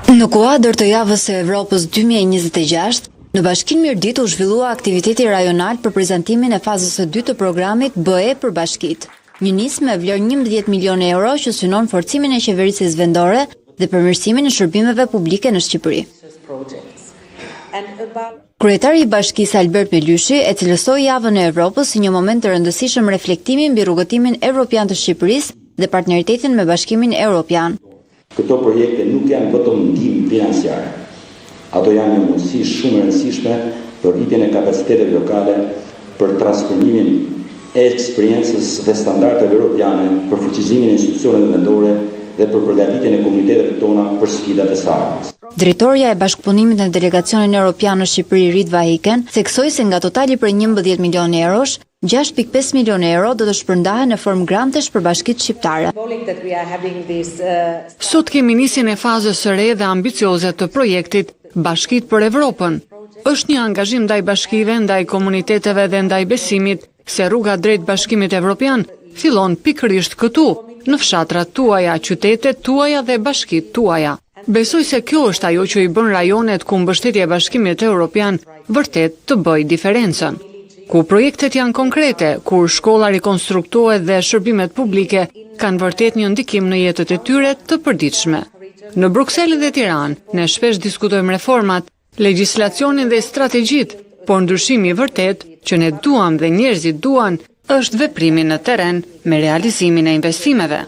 Në kuadër të javës së Evropës 2026, në Bashkinë Mirdit u zhvillua aktiviteti rajonal për prezantimin e fazës së dytë të programit BE për bashkitë. Një nismë me vlerë 11 milionë euro që synon forcimin e qeverisjes vendore dhe përmirësimin e shërbimeve publike në Shqipëri. Kryetari i Bashkisë Albert Melyshi e cilësoi javën e Evropës si një moment të rëndësishëm reflektimi mbi rrugëtimin evropian të Shqipërisë dhe partneritetin me Bashkimin Evropian. Këto projekte nuk janë vetëm ndihmë financiare. Ato janë një mundësi shumë e rëndësishme për rritjen e kapaciteteve lokale, për transformimin e eksperiencës dhe standardeve europiane, për fuqizimin e institucioneve vendore dhe për përgatitjen e komuniteteve tona për sfidat e ardhmes. Drejtoria e bashkëpunimit në delegacionin evropian në Shqipëri Rit Vahiken theksoi se nga totali prej 11 milionë eurosh, 6.5 milionë euro do të shpërndahen në formë grantesh për bashkitë shqiptare. Sot kemi nisjen e fazës së re dhe ambicioze të projektit Bashkitë për Evropën. Është një angazhim ndaj bashkive, ndaj komuniteteve dhe ndaj besimit se rruga drejt Bashkimit Evropian fillon pikërisht këtu, në fshatrat tuaja, qytetet tuaja dhe bashkitë tuaja. Besoj se kjo është ajo që i bën rajonet ku mbështetja e Bashkimit Evropian vërtet të bëjë diferencën. Ku projektet janë konkrete, kur shkolla rikonstruktohet dhe shërbimet publike kanë vërtet një ndikim në jetët e tyre të përditshme. Në Bruksel dhe Tiranë, ne shpesh diskutojmë reformat, legjislacionin dhe strategjitë, por ndryshimi i vërtet që ne duam dhe njerëzit duan është veprimi në terren me realizimin e investimeve.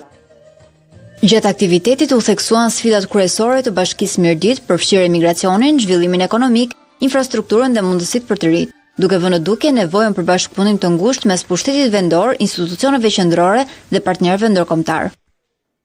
Gjatë aktivitetit u theksuan sfidat kryesore të Bashkisë Mirdit, përfshirë emigracionin, zhvillimin ekonomik, infrastrukturën dhe mundësitë për të rinj, duke vënë në dukje nevojën për bashkëpunim të ngushtë mes pushtetit vendor, institucioneve qendrore dhe partnerëve ndërkombëtar.